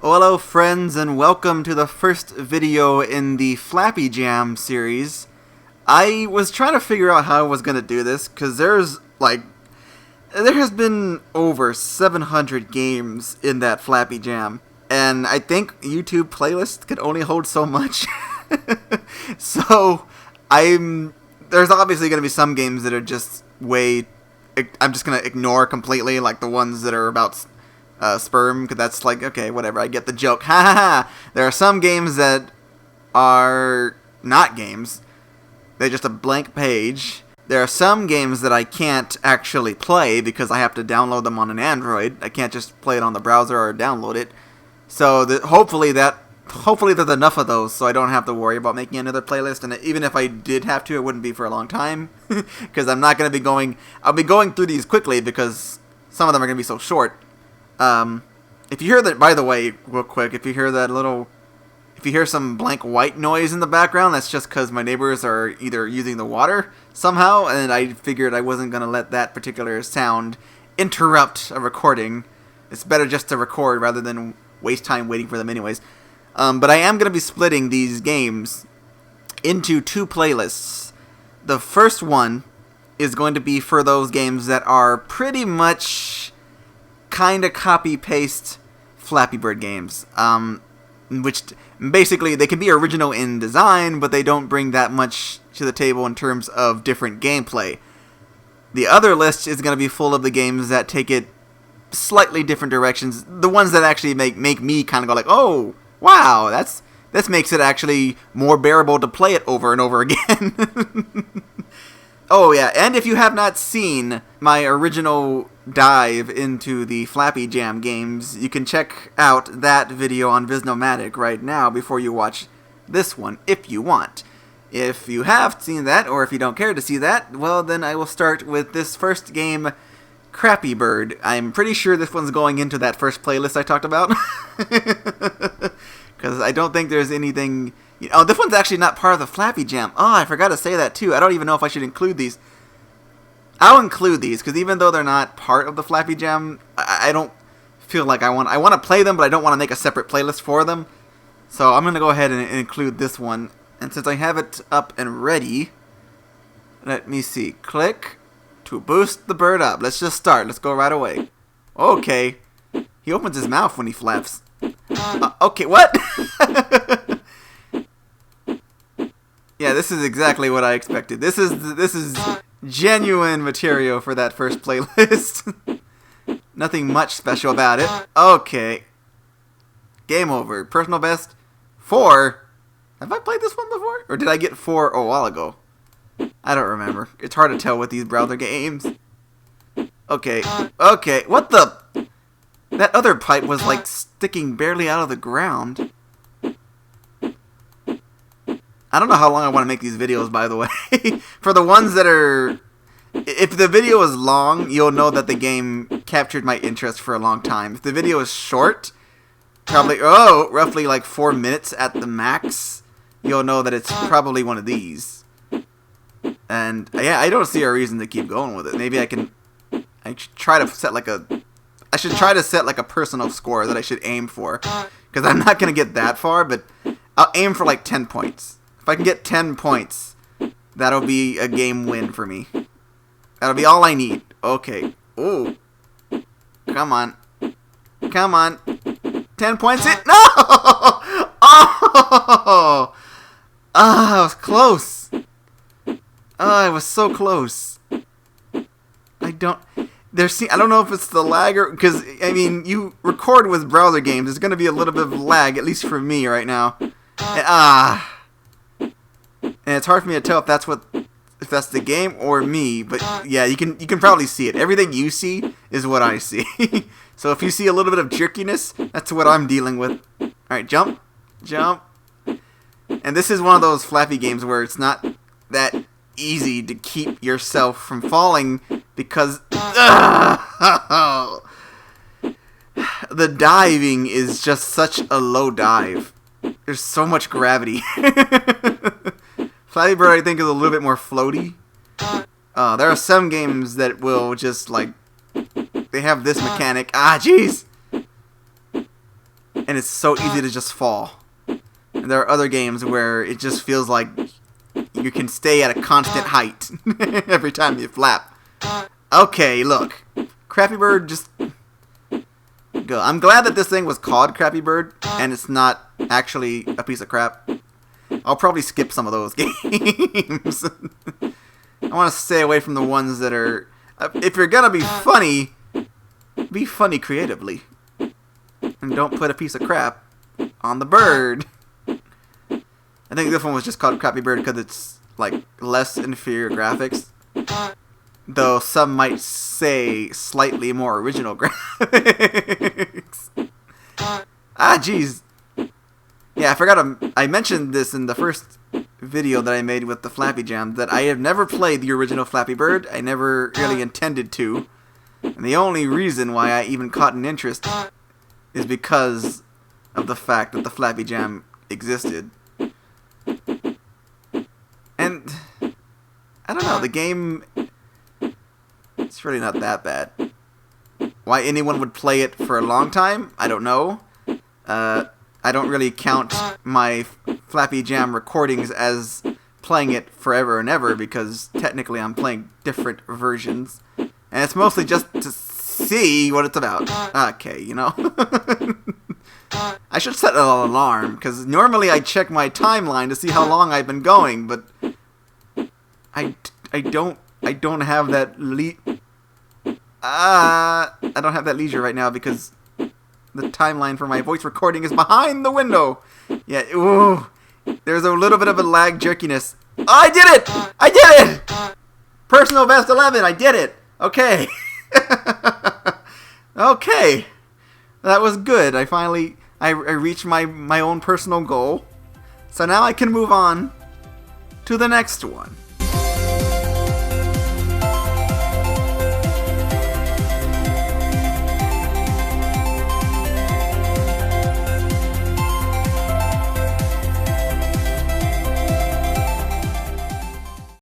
Well, hello friends, and welcome to the first video in the Flappy Jam series. I was trying to figure out how I was going to do this, because there has been over 700 games in that Flappy Jam, and I think YouTube playlist could only hold so much. So, there's obviously going to be some games that are just I'm just going to ignore completely, like the ones that are about sperm, because that's like, okay, whatever, I get the joke, ha ha ha. There are some games that are not games, they're just a blank page. There are some games that I can't actually play because I have to download them on an Android. I can't just play it on the browser or download it. So hopefully there's enough of those so I don't have to worry about making another playlist, and even if I did have to, it wouldn't be for a long time, because I'm not going to be I'll be going through these quickly because some of them are going to be so short. If you hear that, by the way, real quick, if you hear some blank white noise in the background, that's just because my neighbors are either using the water somehow, and I figured I wasn't going to let that particular sound interrupt a recording. It's better just to record rather than waste time waiting for them anyways. But I am going to be splitting these games into two playlists. The first one is going to be for those games that are pretty much kind of copy-paste Flappy Bird games, which basically they can be original in design, but they don't bring that much to the table in terms of different gameplay. The other list is going to be full of the games that take it slightly different directions, the ones that actually make me kind of go like, oh, wow, this makes it actually more bearable to play it over and over again. Oh yeah, and if you have not seen my original dive into the Flappy Jam games, you can check out that video on Visnomatic right now before you watch this one, if you want. If you have seen that, or if you don't care to see that, well then I will start with this first game, Flappy Bird. I'm pretty sure this one's going into that first playlist I talked about. Because I don't think there's anything... Oh, this one's actually not part of the Flappy Jam. Oh, I forgot to say that too. I don't even know if I should include these. I'll include these, because even though they're not part of the Flappy Jam, I don't feel like I want to play them, but I don't want to make a separate playlist for them. So I'm going to go ahead and include this one. And since I have it up and ready, let me see. Click to boost the bird up. Let's just start. Let's go right away. Okay. He opens his mouth when he flaps. Okay, what? Yeah, this is exactly what I expected. This is genuine material for that first playlist. Nothing much special about it. Okay. Game over. Personal best 4. Have I played this one before? Or did I get 4 a while ago? I don't remember. It's hard to tell with these browser games. Okay. Okay. What the? That other pipe was like sticking barely out of the ground. I don't know how long I want to make these videos, by the way. For the ones that are... If the video is long, you'll know that the game captured my interest for a long time. If the video is short, roughly like 4 minutes at the max, you'll know that it's probably one of these. And yeah, I don't see a reason to keep going with it. Maybe I should try to set like a personal score that I should aim for. Because I'm not going to get that far, but I'll aim for like 10 points. If I can get 10 points, that'll be a game win for me. That'll be all I need. Okay. Ooh. Come on. Come on. 10 points in. No! Oh! Ah, I was close. Oh, I was so close. I don't know if it's the lag or... Because, I mean, you record with browser games. There's going to be a little bit of lag, at least for me right now. And it's hard for me to tell if that's the game or me, but yeah, you can probably see it. Everything you see is what I see. So if you see a little bit of jerkiness, that's what I'm dealing with. Alright, jump. Jump. And this is one of those Flappy games where it's not that easy to keep yourself from falling because the diving is just such a low dive. There's so much gravity. Flappy Bird, I think, is a little bit more floaty. There are some games that will just, like, they have this mechanic. Ah, jeez! and it's so easy to just fall. And there are other games where it just feels like you can stay at a constant height every time you flap. Okay, look. Flappy Bird just... go. I'm glad that this thing was called Flappy Bird, and it's not actually a piece of crap. I'll probably skip some of those games. I want to stay away from the ones that are... if you're gonna be funny creatively. And don't put a piece of crap on the bird. I think this one was just called Flappy Bird because it's, like, less inferior graphics. Though some might say slightly more original graphics. Ah, jeez. Yeah, I forgot I mentioned this in the first video that I made with the Flappy Jam, that I have never played the original Flappy Bird. I never really intended to. And the only reason why I even caught an interest is because of the fact that the Flappy Jam existed. And I don't know, the game, it's really not that bad. Why anyone would play it for a long time, I don't know. I don't really count my Flappy Jam recordings as playing it forever and ever, because technically I'm playing different versions. And it's mostly just to see what it's about. Okay, you know. I should set an alarm, because normally I check my timeline to see how long I've been going, but I don't have that I don't have that leisure right now, because the timeline for my voice recording is behind the window. Yeah, ooh, there's a little bit of a lag jerkiness. Oh, I did it! I did it! Personal best 11, I did it! Okay. Okay. That was good. I finally, I reached my own personal goal. So now I can move on to the next one.